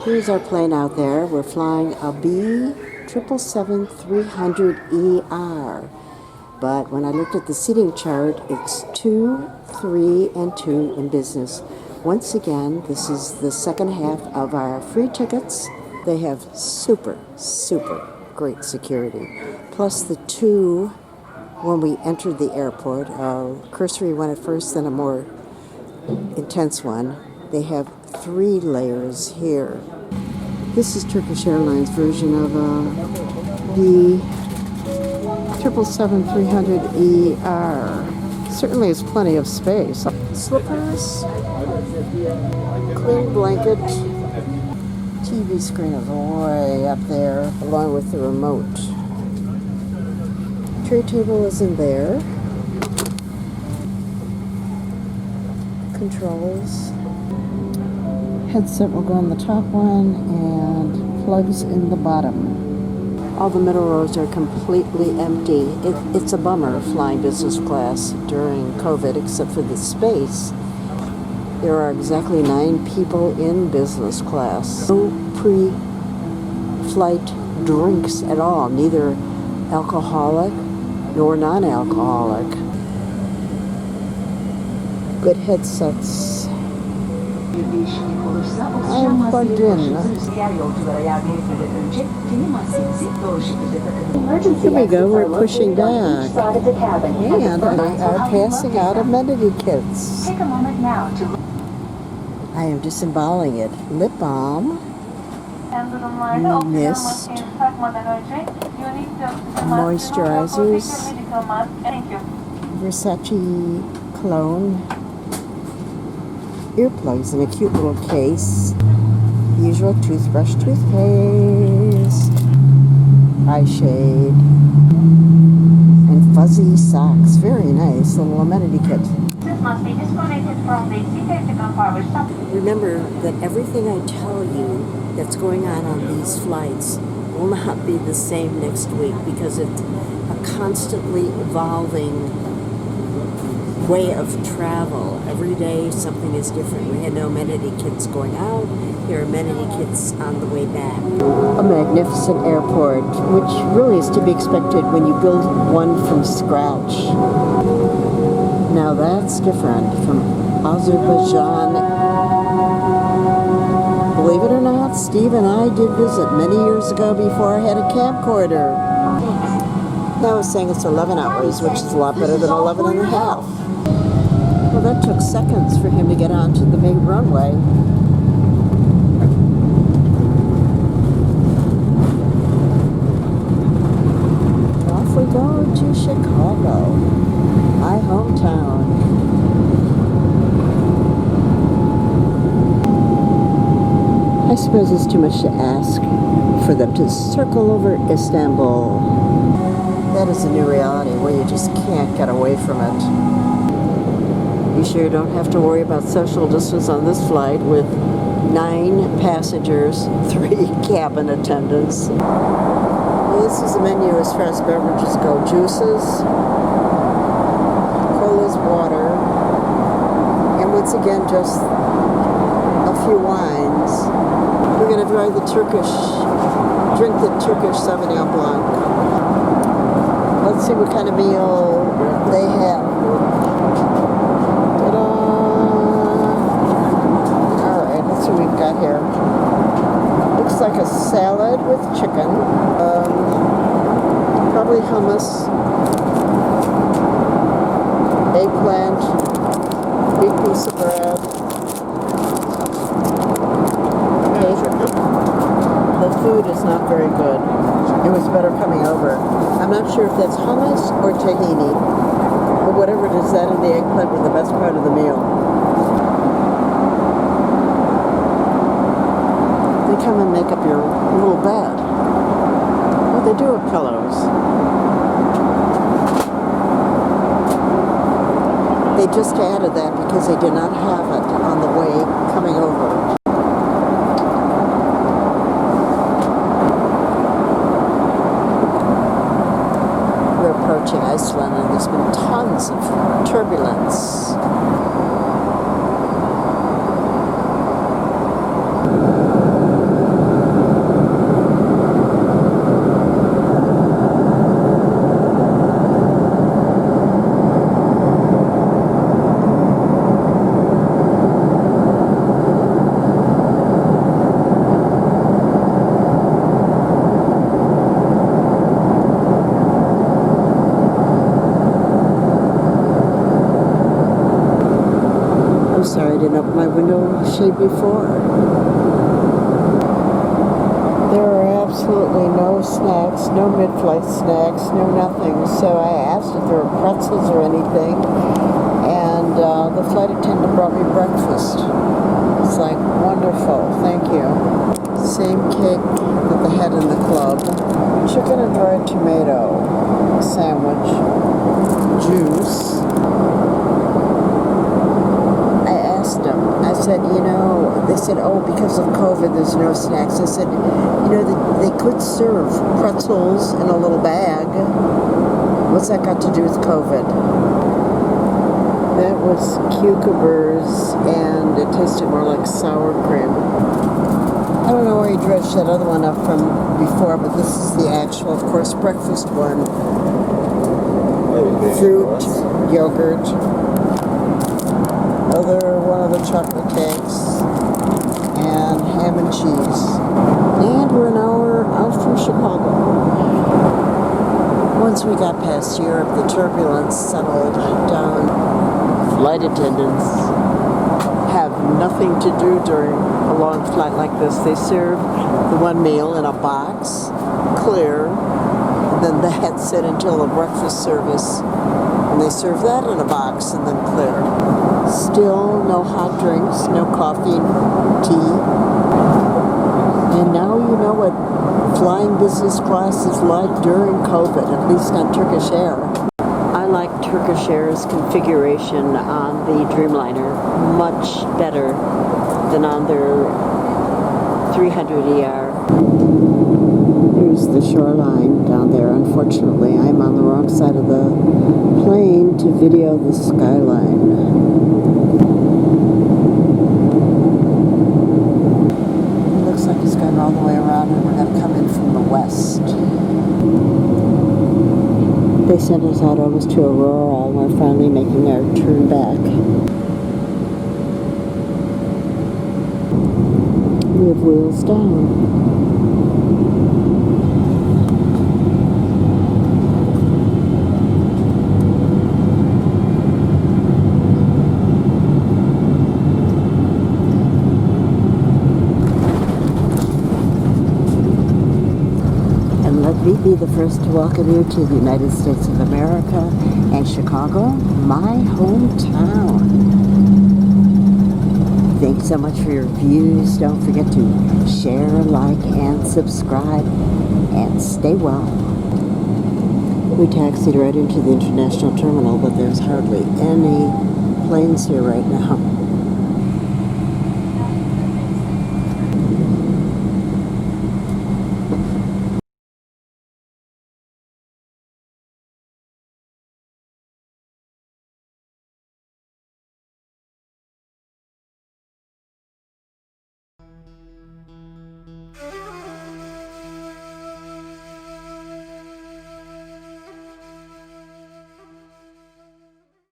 Here's our plane out there. We're flying a B777-300ER. But when I looked at the seating chart, it's 2, 3, and 2 in business. Once again, this is the second half of our free tickets. They have super great security. Plus the 2, when we entered the airport, a cursory one at first, then a more intense one. They have 3 layers here. This is Turkish Airlines version of the 777-300ER. Certainly has plenty of space. Slippers, clean blanket, TV screen is way up there, along with the remote. Tray table is in there. Controls. Headset will go on the top one, and plugs in the bottom. All the middle rows are completely empty. It's a bummer flying business class during COVID, except for the space. There are exactly 9 people in business class. No pre-flight drinks at all, neither alcoholic nor non-alcoholic. Good headsets. I am plugged in. Here we go, we're pushing back. And we are passing out amenity kits. Take a moment now to... I am disemboweling it. Lip balm, mist, moisturizers, Versace cologne, earplugs in a cute little case, usual toothbrush, toothpaste, eye shade, and fuzzy socks. Very nice little amenity kit. This must be disconnected from the safety power stop. Remember that everything I tell you that's going on these flights will not be the same next week, because it's a constantly evolving way of travel. Every day something is different. We had no amenity kits going out. There are amenity kits on the way back. A magnificent airport, which really is to be expected when you build one from scratch. Now that's different from Azerbaijan. Believe it or not, Steve and I did visit many years ago before I had a camcorder. Now I was saying it's 11 hours, which is a lot better than 11 and a half. Well, that took seconds for him to get onto the main runway. Off we go to Chicago, my hometown. I suppose it's too much to ask for them to circle over Istanbul. That is a new reality where you just can't get away from it. You sure don't have to worry about social distance on this flight with 9 passengers, 3 cabin attendants. Well, this is the menu as far as beverages go. Juices, colas, water, and once again just a few wines. We're going to drink the Turkish Sauvignon Blanc. Let's see what kind of meal they have. What we've got here. Looks like a salad with chicken. Probably hummus, eggplant, big piece of bread. Okay. The food is not very good. It was better coming over. I'm not sure if that's hummus or tahini, but whatever it is, that and the eggplant were the best part of the meal. They come and make up your little bed. Well, they do have pillows. They just added that because they did not have it on the way coming over. We're approaching Iceland, and there's been tons of turbulence. window shade before. There are absolutely no snacks, no mid-flight snacks, no nothing. So I asked if there were pretzels or anything, and the flight attendant brought me breakfast. It's like, wonderful, thank you. Same cake that they had in the club. Chicken and dried tomato sandwich. Juice. I asked them, I said, they said, oh, because of COVID, there's no snacks. I said, they could serve pretzels in a little bag. What's that got to do with COVID? That was cucumbers, and it tasted more like sour cream. I don't know where he dredged that other one up from before, but this is the actual, of course, breakfast one. Fruit, yogurt, one of the chocolate cakes, and ham and cheese. And we're an hour out from Chicago. Once we got past Europe, the turbulence settled down. Flight attendants have nothing to do during a long flight like this. They serve the one meal in a box, clear, and then that's it until the breakfast service. And they serve that in a box and then clear. Still no hot drinks, no coffee, tea. And now you know what flying business class is like during COVID, at least on Turkish Air. I like Turkish Air's configuration on the Dreamliner much better than on their 300ER. Here's the shoreline down there. Unfortunately, I'm on the wrong side of the plane to video the skyline. It looks like it's going all the way around, and we're going to come in from the west. They sent us out almost to Aurora, and we're finally making our turn back. We have wheels down. Let me be the first to welcome you to the United States of America and Chicago, my hometown. Thanks so much for your views. Don't forget to share, like, and subscribe, and stay well. We taxied right into the international terminal, but there's hardly any planes here right now.